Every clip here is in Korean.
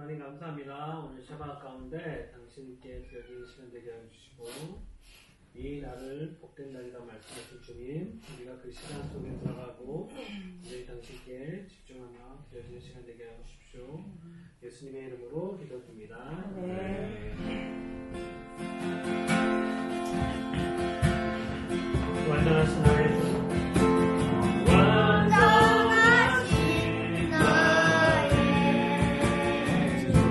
하나님 감사합니다. 오늘 샤bat 가운데 당신께 드려진 시간 되게 해주시고 이 날을 복된 날이라 말씀하신 주님, 우리가 그 시간 속에 들어가고 우리 당신께 집중하며 드려진 시간 되게 해주십시오. 예수님의 이름으로 기도드립니다. 완전하신 나의 주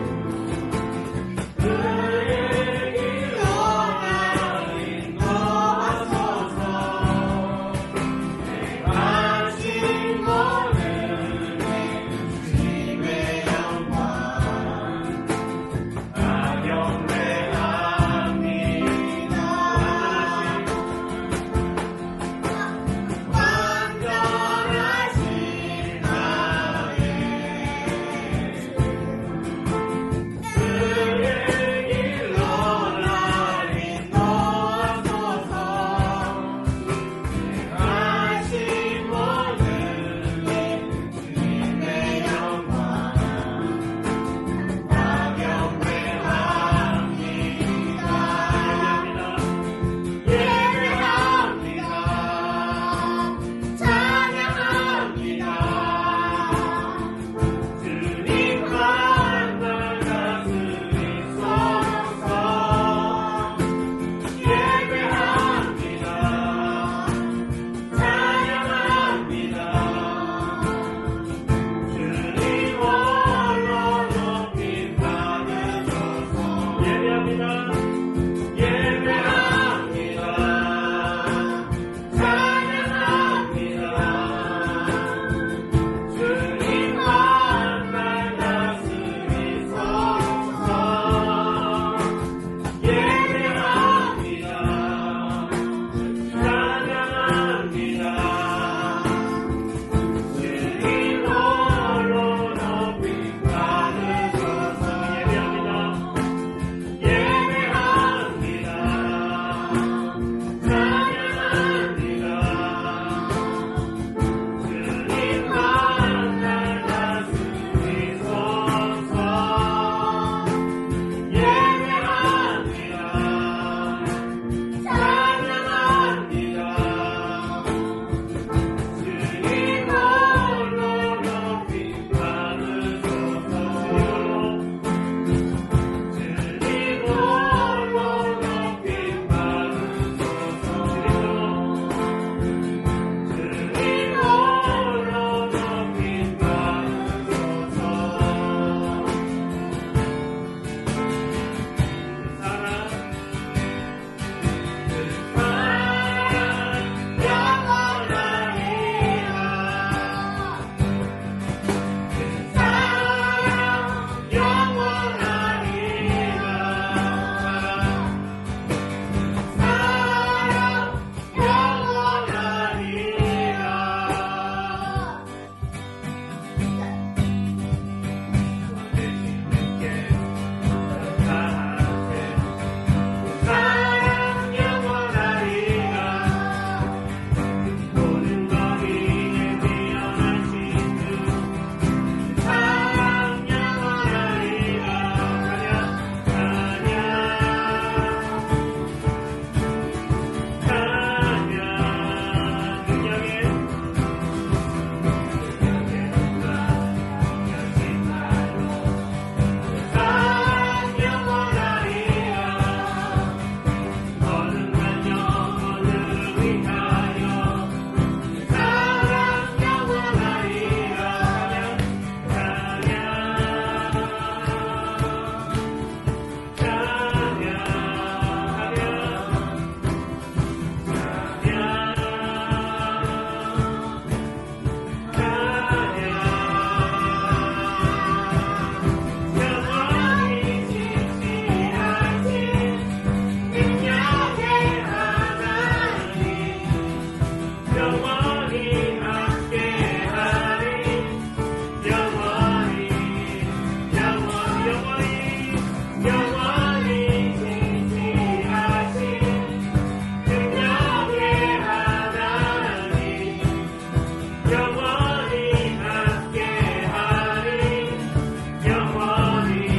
영원히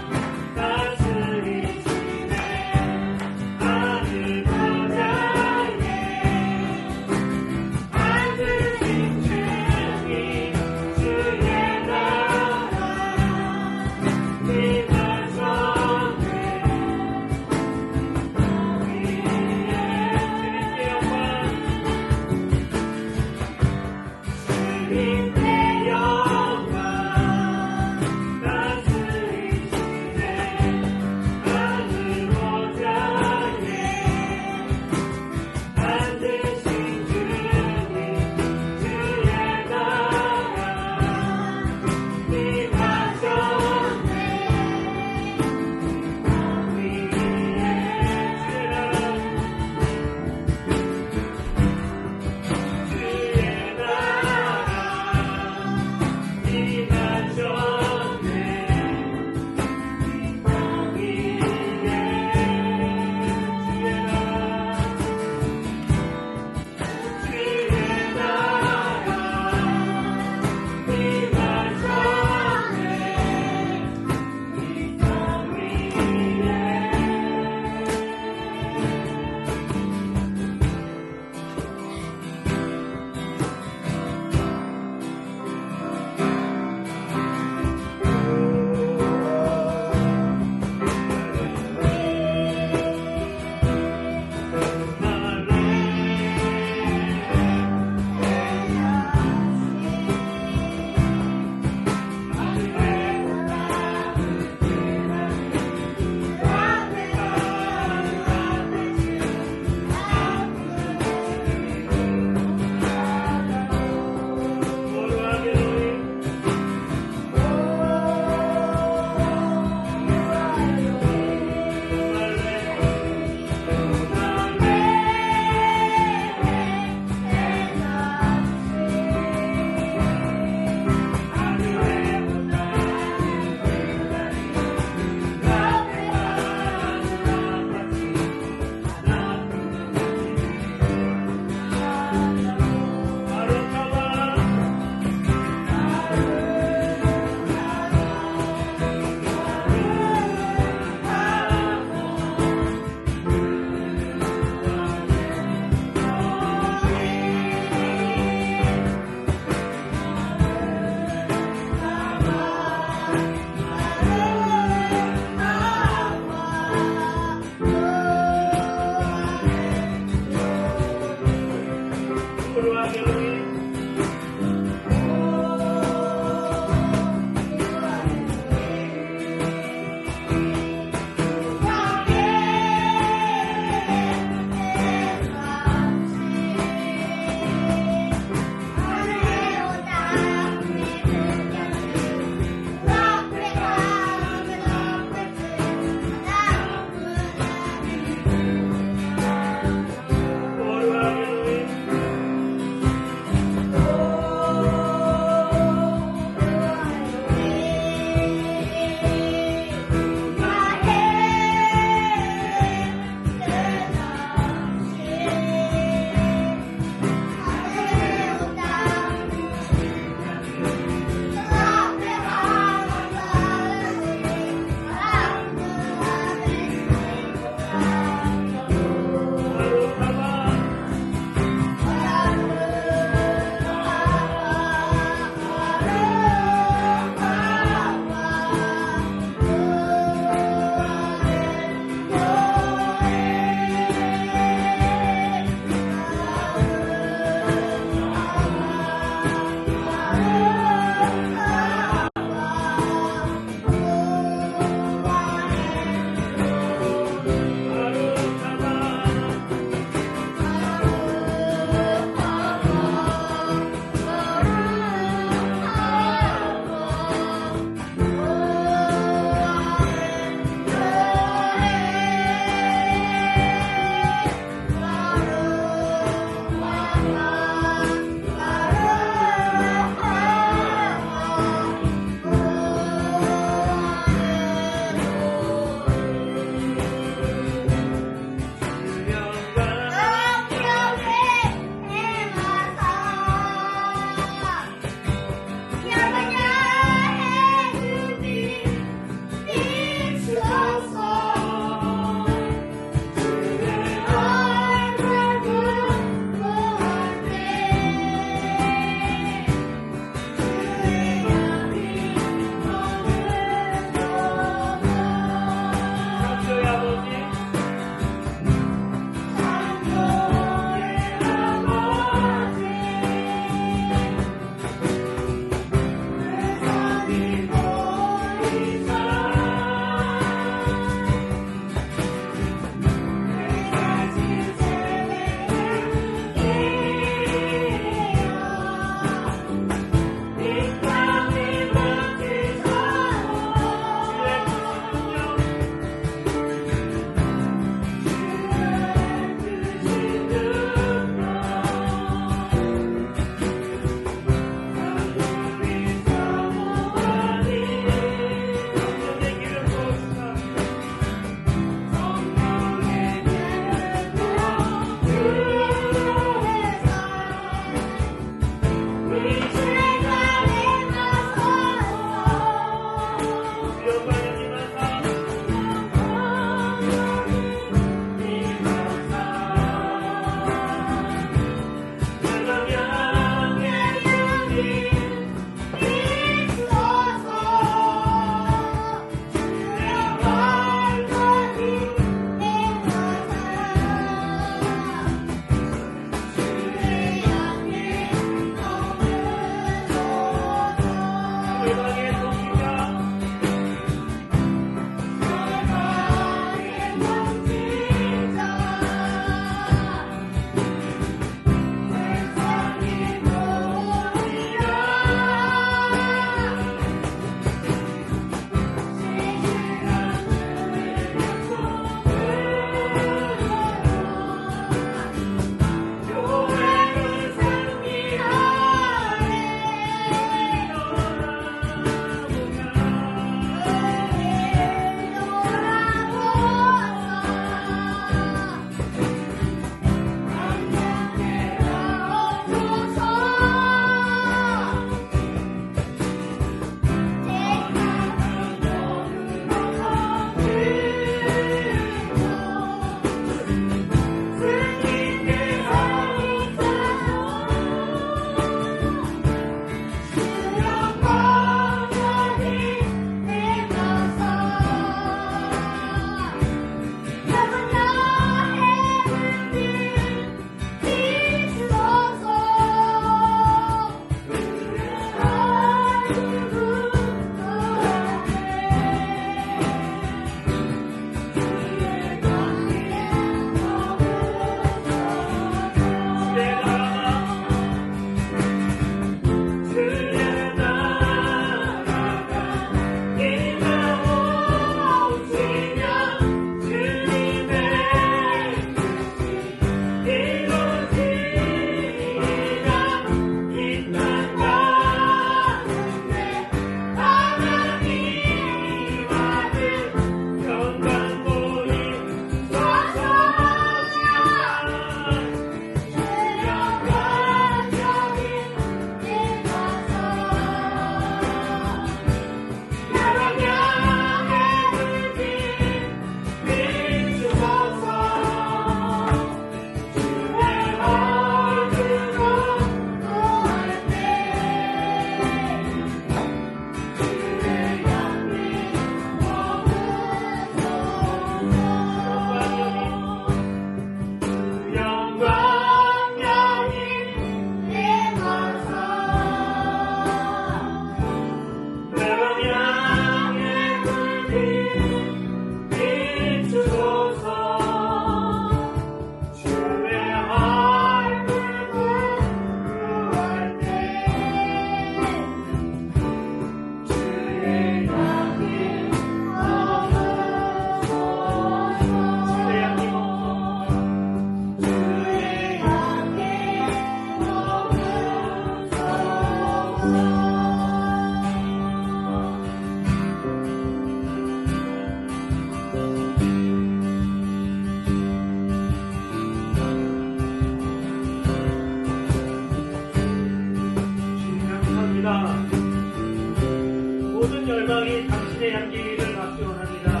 모든 열방이 당신의 향기를 맡기 원합니다.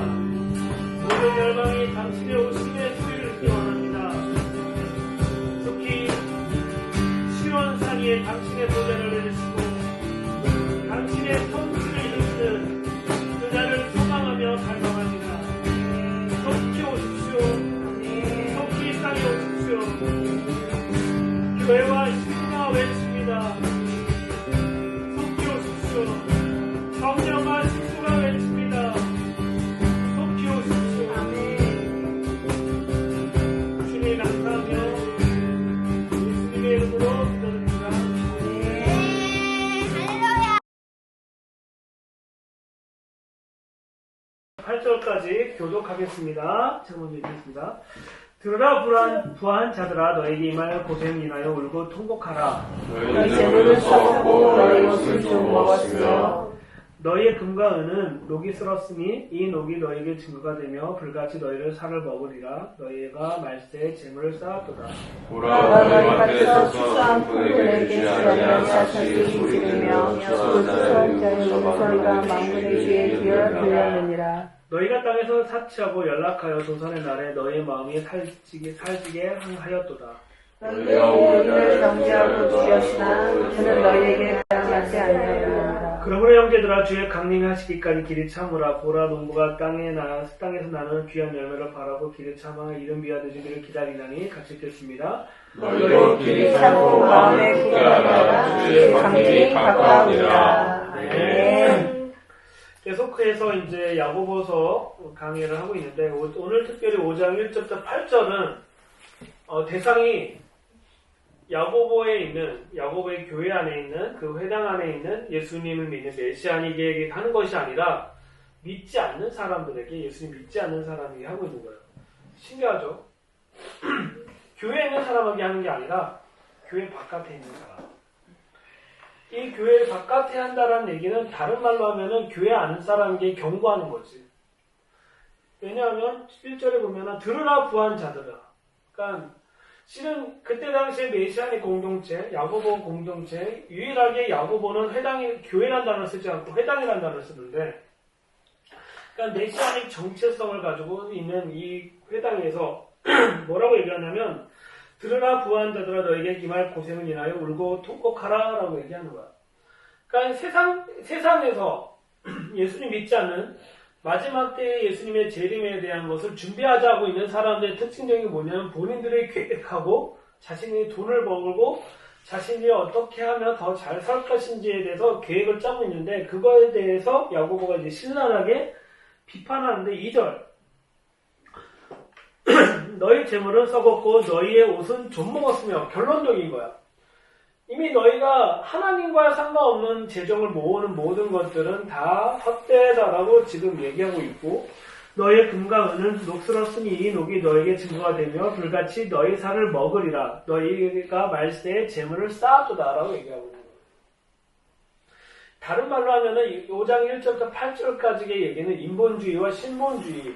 모든 열방이 당신의 오심의 소리를 듣기 원합니다. 특히 시온산 위에 당신의 보좌를 내리시고 당신의 성취를 이루시는 그자를 소망하며 갈망합니다. 속히 오십시오. 속히 이 땅에 오십시오. 교회와 신부가 외칩니다. 속히 오십시오. 성령과 신부가 외칩니다. 속히 오십시오. 주님 감사하며 예수님의 이름으로 기도드립니다. 8절까지 교독하겠습니다. 제가 먼저 읽겠습니다. 들으라 부한 자들아 너에게 임하여 고생 인하여 울고 통곡하라. 너희 재물을 썩고 너희 옷을 좀 먹었으며 너희의 금과 은은 녹이 쓸었으니 이 녹이 너희에게 증거가 되며 불같이 너희를 살을 먹으리라. 너희가 말세에 재물을 쌓았도다. 보라 너희 밭에서 추수한 풀을 내게 주하여 사사기 소리들며 수소자의 소리가 만군의 주의 귀에 들렸느니라. 너희가 땅에서 사치하고 연락하여 조선의 날에 너희의 마음이 살찌게 하였도다. 너희가 우리를 정죄하고 주였으나 그는 너희에게 따르지 아니하였느니라. 그러므로 형제들아 주의 강림이 하시기까지 길이 참으라. 보라 농부가 땅에서 나는 귀한 열매를 바라고 길이 참아 이른 비가 늦으기를 기다리라니 같이 읽겠습니다. 너희도 길이 참고 마음에 굳건하라. 주의 강림이 가까우니라. 아멘. 계속해서 이제 야고보서 강의를 하고 있는데 오늘 특별히 5장 1절부터 8절은 대상이 야고보의 교회 안에 있는 그 회당 안에 있는 예수님을 믿는 메시아닉에게 하는 것이 아니라 믿지 않는 사람들에게 예수님 믿지 않는 사람에게 하고 있는 거예요. 신기하죠? 교회에 있는 사람에게 하는 게 아니라 교회 바깥에 있는 사람. 이 교회 바깥에 한다는 얘기는 다른 말로 하면은 교회 아는 사람에게 경고하는 거지. 왜냐하면 1절에 보면은 들으라 부한 자들아. 그러니까 실은 그때 당시에 메시아닉 공동체, 야고보 공동체, 유일하게 야고보는 교회란 단어를 쓰지 않고 회당이란 단어를 쓰는데, 그러니까 메시아닉 정체성을 가지고 있는 이 회당에서 뭐라고 얘기하냐면, 들으라 부한 자들아 너에게 이 말 고생을 인하여 울고 통곡하라 라고 얘기하는 거야. 그러니까 세상에서 예수님 믿지 않는 마지막 때의 예수님의 재림에 대한 것을 준비하자고 있는 사람들의 특징적인 게 뭐냐면 본인들이 계획하고 자신이 돈을 벌고 자신이 어떻게 하면 더 잘 살 것인지에 대해서 계획을 짜고 있는데 그거에 대해서 야고보가 이제 신랄하게 비판하는데 2절 너희 재물은 썩었고 너희의 옷은 좀먹었으며 결론적인 거야. 이미 너희가 하나님과 상관없는 재정을 모으는 모든 것들은 다 헛되다라고 지금 얘기하고 있고 너희의 금과 은은 녹슬었으니 이 녹이 너희에게 증거가 되며 불같이 너희 살을 먹으리라. 너희가 말세에 재물을 쌓았도다라고 얘기하고 있는 거예요. 다른 말로 하면은 5장 1절부터 8절까지의 얘기는 인본주의와 신본주의.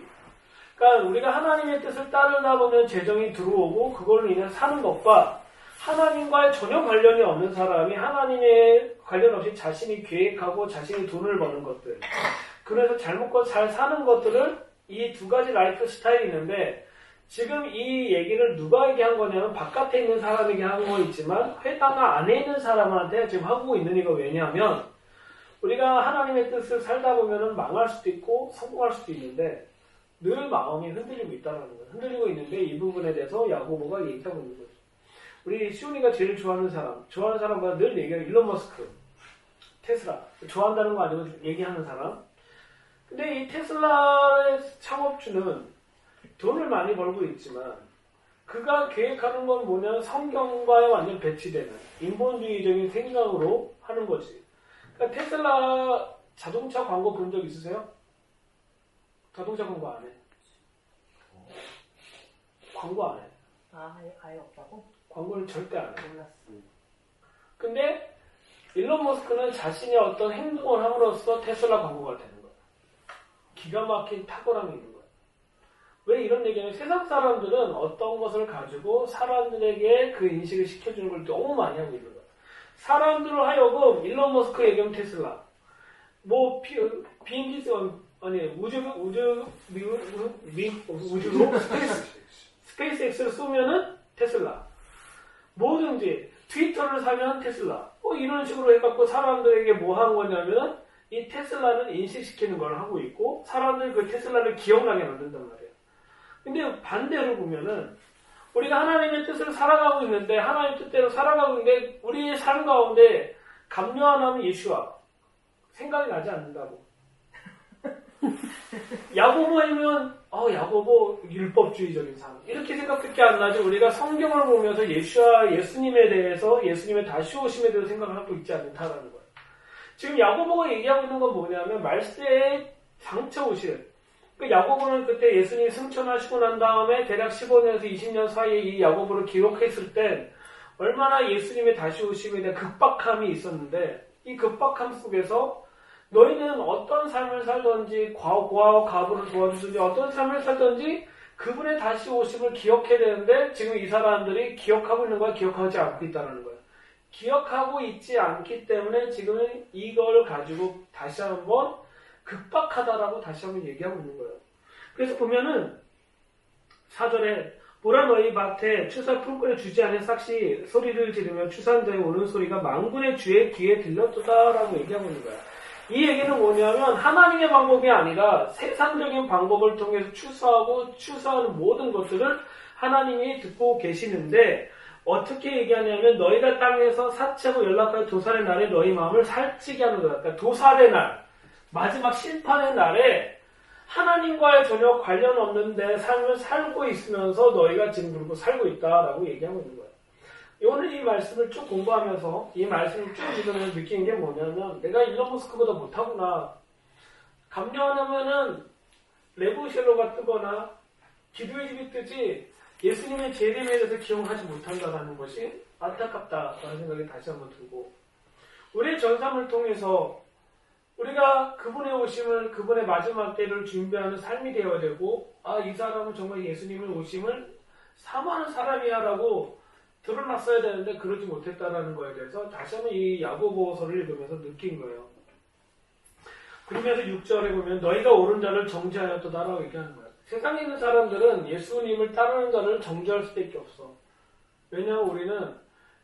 그러니까 우리가 하나님의 뜻을 따르다 보면 재정이 들어오고 그걸로 인해 사는 것과 하나님과의 전혀 관련이 없는 사람이 하나님의 관련 없이 자신이 계획하고 자신이 돈을 버는 것들 그래서 잘 먹고 잘 사는 것들을 이 두 가지 라이프 스타일이 있는데 지금 이 얘기를 누가에게 한 거냐면 바깥에 있는 사람에게 한 거 있지만 회당 안에 있는 사람한테 지금 하고 있는 이거 왜냐하면 우리가 하나님의 뜻을 살다 보면은 망할 수도 있고 성공할 수도 있는데 늘 마음이 흔들리고 있다는 거예요. 흔들리고 있는데 이 부분에 대해서 야고보가 얘기하고 있는 거죠. 우리 시온이가 제일 좋아하는 사람과 늘 얘기하는 일론 머스크, 테슬라. 좋아한다는 거 아니고 얘기하는 사람. 근데 이 테슬라의 창업주는 돈을 많이 벌고 있지만 그가 계획하는 건 뭐냐면 성경과에 완전 배치되는 인본주의적인 생각으로 하는 거지. 그러니까 테슬라 자동차 광고 본 적 있으세요? 자동차 광고 안 해. 광고 안 해. 아예 없다고? 광고를 절대 안 해. 몰랐어. 근데 일론 머스크는 자신의 어떤 행동을 함으로써 테슬라 광고가 되는 거야. 기가 막힌 탁월함이 있는 거야. 왜 이런 얘기냐면 세상 사람들은 어떤 것을 가지고 사람들에게 그 인식을 시켜주는 걸 너무 많이 하고 있는 거야. 사람들을 하여금 일론 머스크 얘기하면 테슬라. 뭐 비행기 우주로 스페이스X를 쏘면은 테슬라. 뭐든지 트위터를 사면 테슬라. 이런 식으로 해갖고 사람들에게 뭐 하는 거냐면 이 테슬라는 인식시키는 걸 하고 있고 사람들이 그 테슬라를 기억나게 만든단 말이에요. 근데 반대로 보면은 우리가 하나님의 뜻을 살아가고 있는데 하나님의 뜻대로 살아가고 있는데 우리의 삶 가운데 감료 하나는 예수와 생각이 나지 않는다고. 야고보이면 야고보 율법주의적인 사람 이렇게 생각밖에 안 나지. 우리가 성경을 보면서 예수님에 대해서 예수님의 다시 오심에 대해서 생각을 하고 있지 않다라는 거예요. 지금 야고보가 얘기하고 있는 건 뭐냐면 말세에 장차 오실 야고보는 그때 예수님이 승천하시고 난 다음에 대략 15년에서 20년 사이에 이 야고보를 기록했을 때 얼마나 예수님의 다시 오심에 대한 급박함이 있었는데 이 급박함 속에서 너희는 어떤 삶을 살든지 고아와 가부를 도와주든지 어떤 삶을 살든지 그분의 다시 오심을 기억해야 되는데 지금 이 사람들이 기억하고 있는 거야 기억하지 않고 있다는 거야. 기억하고 있지 않기 때문에 지금 이걸 가지고 다시 한번 급박하다라고 다시 한번 얘기하고 있는 거예요. 그래서 보면은 4절에 보라 너희 밭에 추사 풀꾼에 주지 않은 삭시 소리를 지르며 추산자의 오는 소리가 만군의 주의 귀에 들렸도다라고 얘기하고 있는 거야. 이 얘기는 뭐냐면 하나님의 방법이 아니라 세상적인 방법을 통해서 추수하는 모든 것들을 하나님이 듣고 계시는데 어떻게 얘기하냐면 너희가 땅에서 사채고 연락하여 도살의 날에 너희 마음을 살찌게 하는 거야. 그러니까 도살의 날, 마지막 심판의 날에 하나님과의 전혀 관련 없는데 삶을 살고 있으면서 너희가 지금 그러고 살고 있다라고 얘기하고 있는 거예요. 오늘 이 말씀을 쭉 공부하면서 이 말씀을 쭉 읽으면서 느끼는 게 뭐냐면 내가 일론 머스크보다 못하구나. 감려하면은 레브쉘로가 뜨거나 기도의 집이 뜨지 예수님의 재림에 대해서 기억하지 못한다는 것이 안타깝다라는 생각이 다시 한번 들고 우리의 전삼을 통해서 우리가 그분의 오심을 그분의 마지막 때를 준비하는 삶이 되어야 되고 이 사람은 정말 예수님의 오심을 사모하는 사람이야 라고 드러났어야 되는데 그러지 못했다라는 거에 대해서 다시 한번 이 야고보서를 읽으면서 느낀 거예요. 그러면서 6절에 보면 너희가 옳은 자를 정죄하였도다라고 얘기하는 거예요. 세상에 있는 사람들은 예수님을 따르는 자를 정죄할 수밖에 없어. 왜냐하면 우리는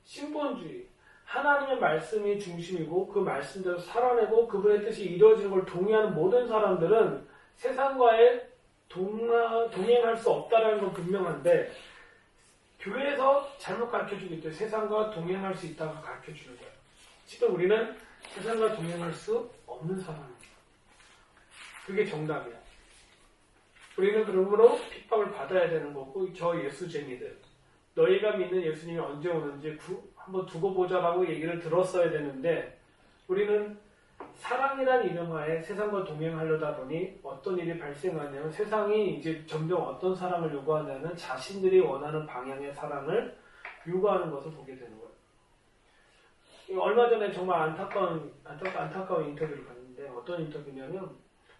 신본주의, 하나님의 말씀이 중심이고 그 말씀대로 살아내고 그분의 뜻이 이루어지는 걸 동의하는 모든 사람들은 세상과의 동행할 수 없다는 건 분명한데 교회에서 잘못 가르쳐주고 있대. 세상과 동행할 수 있다고 가르쳐주는 거예요. 지금 우리는 세상과 동행할 수 없는 사람이에요. 그게 정답이야. 우리는 그러므로 핍박을 받아야 되는 거고 저 예수쟁이들 너희가 믿는 예수님이 언제 오는지 한번 두고 보자라고 얘기를 들었어야 되는데 우리는 사랑이란 이름하에 세상과 동행하려다 보니 어떤 일이 발생하냐면 세상이 이제 점점 어떤 사랑을 요구하냐면 자신들이 원하는 방향의 사랑을 요구하는 것을 보게 되는 거예요. 얼마 전에 정말 안타까운 인터뷰를 봤는데 어떤 인터뷰냐면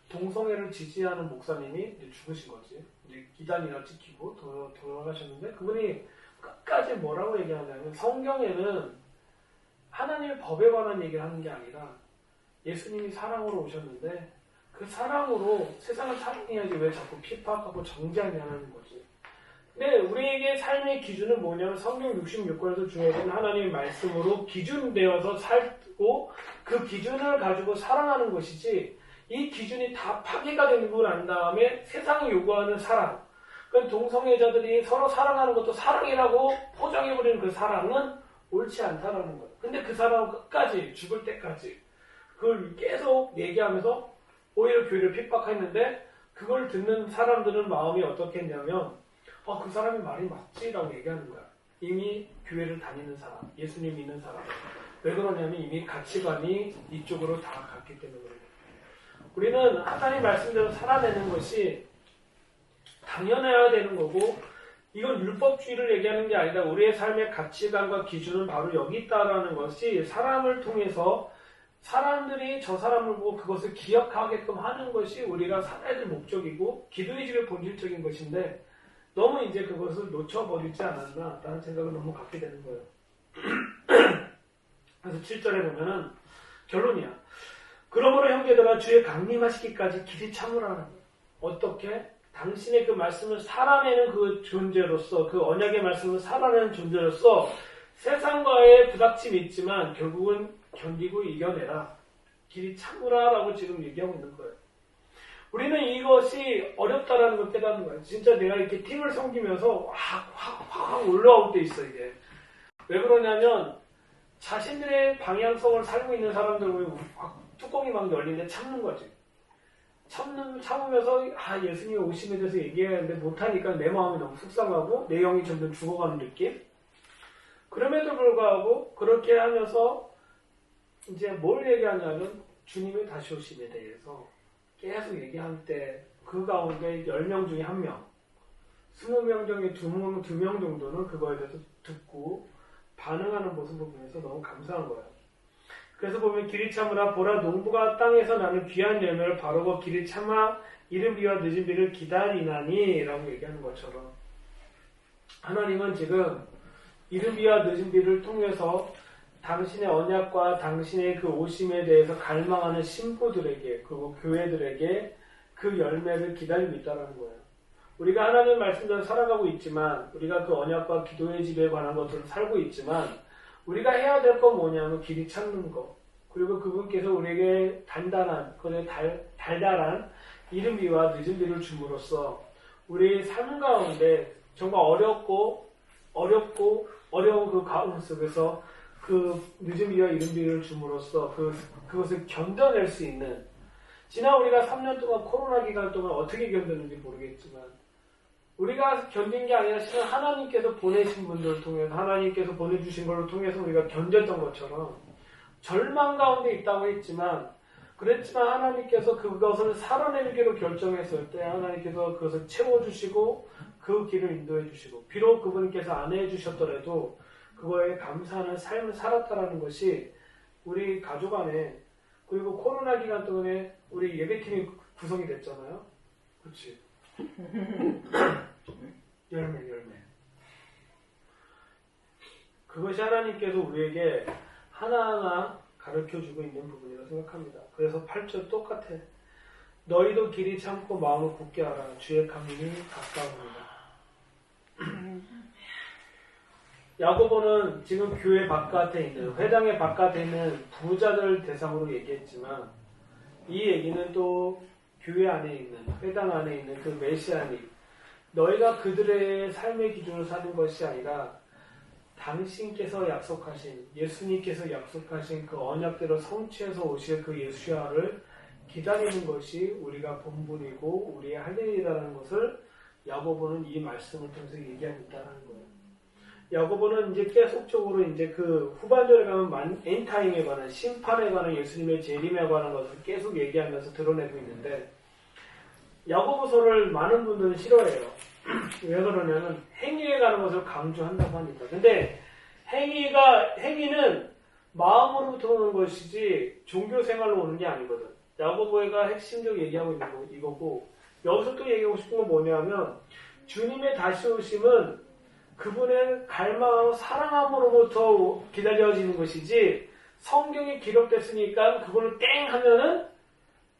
동성애를 지지하는 목사님이 이제 죽으신 거지. 이제 기단이나 찍히고 돌아가셨는데 그분이 끝까지 뭐라고 얘기하냐면 성경에는 하나님의 법에 관한 얘기를 하는 게 아니라 예수님이 사랑으로 오셨는데 그 사랑으로 세상을 사랑해야지 왜 자꾸 핍박하고 정죄하냐는 거지. 근데 우리에게 삶의 기준은 뭐냐면 성경 66권에서 주어진 하나님의 말씀으로 기준되어서 살고 그 기준을 가지고 사랑하는 것이지 이 기준이 다 파괴가 되고 난 다음에 세상이 요구하는 사랑 그러니까 동성애자들이 서로 사랑하는 것도 사랑이라고 포장해버리는 그 사랑은 옳지 않다라는 거예요. 근데 그 사랑은 끝까지 죽을 때까지 그걸 계속 얘기하면서 오히려 교회를 핍박했는데 그걸 듣는 사람들은 마음이 어떻게 했냐면 그 사람이 말이 맞지라고 얘기하는 거야. 이미 교회를 다니는 사람, 예수님 믿는 사람. 왜 그러냐면 이미 가치관이 이쪽으로 다 갔기 때문에 그래요. 우리는 하나님 말씀대로 살아내는 것이 당연해야 되는 거고 이건 율법주의를 얘기하는 게 아니라 우리의 삶의 가치관과 기준은 바로 여기 있다라는 것이 사람을 통해서 사람들이 저 사람을 보고 그것을 기억하게끔 하는 것이 우리가 살아야 될 목적이고 기도의 집의 본질적인 것인데 너무 이제 그것을 놓쳐버리지 않았나 라는 생각을 너무 갖게 되는 거예요. 그래서 7절에 보면은 결론이야. 그러므로 형제들아 주의 강림하시기까지 길이 참으라는 거예요. 어떻게? 당신의 그 말씀을 살아내는 그 존재로서 그 언약의 말씀을 살아내는 존재로서 세상과의 부닥침이 있지만 결국은 견디고 이겨내라. 길이 참으라라고 지금 얘기하고 있는 거예요. 우리는 이것이 어렵다라는 걸 깨닫는 거예요. 진짜 내가 이렇게 팀을 섬기면서 확 올라올 때 있어 이게. 왜 그러냐면 자신들의 방향성을 살고 있는 사람들은 뚜껑이 막 열리는데 참는 거지. 참으면서 예수님의 오심에 대해서 얘기해야 하는데 못하니까 내 마음이 너무 속상하고 내 영이 점점 죽어가는 느낌? 그럼에도 불구하고 그렇게 하면서 이제 뭘 얘기하냐면 주님의 다시 오심에 대해서 계속 얘기할 때 그 가운데 10명 중에 1명 20명 중에 2명 정도는 그거에 대해서 듣고 반응하는 모습을 보면서 너무 감사한 거예요. 그래서 보면 길이 참으라 보라 농부가 땅에서 나는 귀한 열매를 바르고 길이 참아 이른 비와 늦은 비를 기다리나니 라고 얘기하는 것처럼 하나님은 지금 이른 비와 늦은 비를 통해서 당신의 언약과 당신의 그 오심에 대해서 갈망하는 신부들에게 그리고 교회들에게 그 열매를 기다리고 있다는 거예요. 우리가 하나님의 말씀대로 살아가고 있지만 우리가 그 언약과 기도의 집에 관한 것들을 살고 있지만 우리가 해야 될 건 뭐냐면 길이 찾는 거. 그리고 그분께서 우리에게 단단한, 달달한 이른비와 늦은비를 줌으로써 우리의 삶 가운데 정말 어려운 그 가운 속에서 그 늦은비와 이른비를 줌으로써 그것을 견뎌낼 수 있는, 지난 우리가 3년 동안 코로나 기간 동안 어떻게 견뎠는지 모르겠지만 우리가 견딘 게 아니라 실은 하나님께서 보내신 분들을 통해서, 하나님께서 보내주신 것을 통해서 우리가 견뎠던 것처럼 절망 가운데 있다고 했지만, 그랬지만 하나님께서 그것을 살아내기로 결정했을 때 하나님께서 그것을 채워주시고 그 길을 인도해 주시고, 비록 그분께서 안 해주셨더라도 그거에 감사하는 삶을 살았다라는 것이 우리 가족 안에, 그리고 코로나 기간 동안에 우리 예배팀이 구성이 됐잖아요. 그렇지? 열매. 그것이 하나님께서 우리에게 하나하나 가르쳐주고 있는 부분이라고 생각합니다. 그래서 8절 똑같아. 너희도 길이 참고 마음을 굳게 하라. 주의 강림이 가까우니라. 야고보는 지금 교회 바깥에 있는, 회당의 바깥에 있는 부자들 대상으로 얘기했지만, 이 얘기는 또 교회 안에 있는, 회당 안에 있는 그 메시아니, 너희가 그들의 삶의 기준으로 사는 것이 아니라 당신께서 약속하신, 예수님께서 약속하신 그 언약대로 성취해서 오실 그 예수야를 기다리는 것이 우리가 본분이고 우리의 할 일이라는 것을 야고보는 이 말씀을 통해서 얘기하고 있다는 거예요. 야고보는 이제 계속적으로 이제 그 후반절에 가면 엔타임에 관한, 심판에 관한, 예수님의 재림에 관한 것을 계속 얘기하면서 드러내고 있는데, 야고보서를 많은 분들은 싫어해요. 왜 그러냐면 행위에 관한 것을 강조한다고 하니까. 근데 행위는 마음으로부터 오는 것이지 종교 생활로 오는 게 아니거든. 야고보가 핵심적으로 얘기하고 있는 거 이거고, 여기서 또 얘기하고 싶은 건 뭐냐면 주님의 다시 오심은 그분의 갈망하고 사랑함으로부터 기다려지는 것이지, 성경에 기록됐으니까 그거를 땡 하면은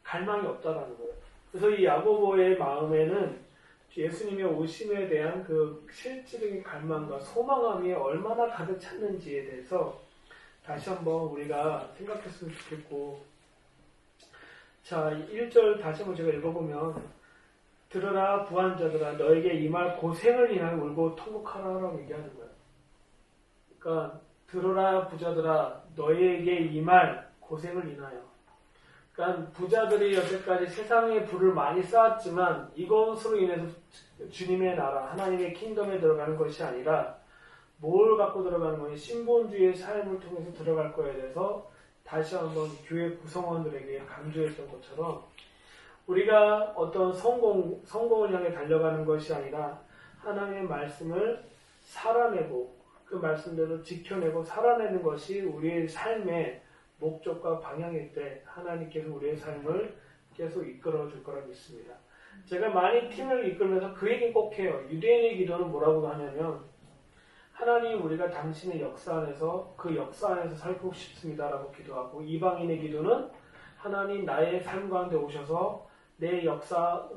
갈망이 없다라는 거예요. 그래서 이 야고보의 마음에는 예수님의 오심에 대한 그 실질적인 갈망과 소망함이 얼마나 가득 찼는지에 대해서 다시 한번 우리가 생각했으면 좋겠고, 자, 1절 다시 한번 제가 읽어보면, 들으라 부한자들아 너에게 임할 고생을 인하여 울고 통곡하라라고 얘기하는 거예요. 그러니까 들으라 부자들아 너에게 임할 고생을 인하여. 그러니까 부자들이 여태까지 세상에 부를 많이 쌓았지만 이것으로 인해서 주님의 나라, 하나님의 킹덤에 들어가는 것이 아니라 뭘 갖고 들어가는 거니? 신본주의의 삶을 통해서 들어갈 거에 대해서 다시 한번 교회 구성원들에게 강조했던 것처럼, 우리가 어떤 성공을 향해 달려가는 것이 아니라 하나님의 말씀을 살아내고 그 말씀대로 지켜내고 살아내는 것이 우리의 삶의 목적과 방향일 때 하나님께서 우리의 삶을 계속 이끌어 줄 거라 믿습니다. 제가 많이 팀을 이끌면서 그 얘기 꼭 해요. 유대인의 기도는 뭐라고 하냐면, 하나님 우리가 당신의 역사 안에서 그 역사 안에서 살고 싶습니다라고 기도하고, 이방인의 기도는 하나님 나의 삶 가운데 오셔서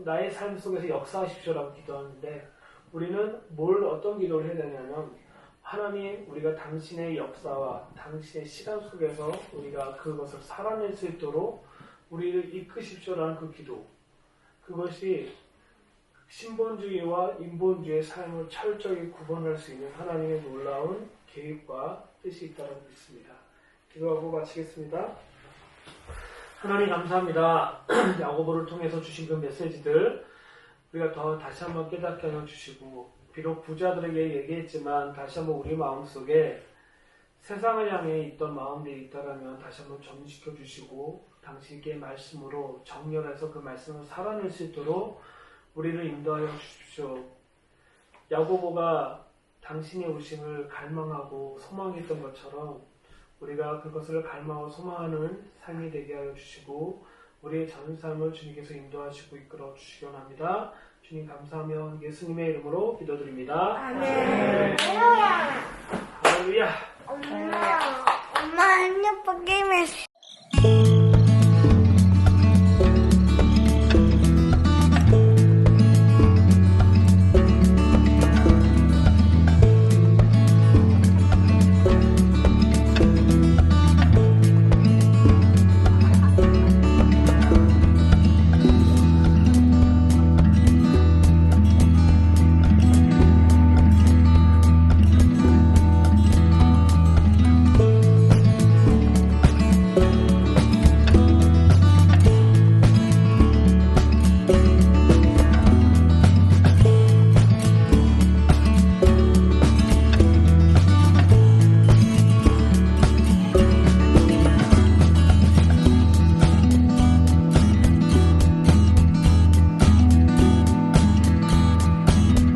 나의 삶 속에서 역사하십시오라고 기도하는데, 우리는 어떤 기도를 해야 되냐면, 하나님 우리가 당신의 역사와 당신의 시간 속에서 우리가 그것을 살아낼 수 있도록 우리를 이끄십시오라는 그 기도, 그것이 신본주의와 인본주의의 삶을 철저히 구분할 수 있는 하나님의 놀라운 계획과 뜻이 있다고 믿습니다. 기도하고 마치겠습니다. 하나님 감사합니다. 야고보를 통해서 주신 그 메시지들 우리가 다시 한번 깨닫게 하여 주시고, 비록 부자들에게 얘기했지만 다시 한번 우리 마음속에 세상을 향해 있던 마음들이 있다라면 다시 한번 정리시켜 주시고, 당신께 말씀으로 정렬해서 그 말씀을 살아낼 수 있도록 우리를 인도하여 주십시오. 야고보가 당신의 오심을 갈망하고 소망했던 것처럼 우리가 그것을 갈망하고 소망하는 삶이 되게 하여 주시고, 우리의 전 삶을 주님께서 인도하시고 이끌어 주시기 원합니다. 주님 감사하며 예수님의 이름으로 기도드립니다. 아멘. 할렐루야. 엄마, 안녕, 게임했어.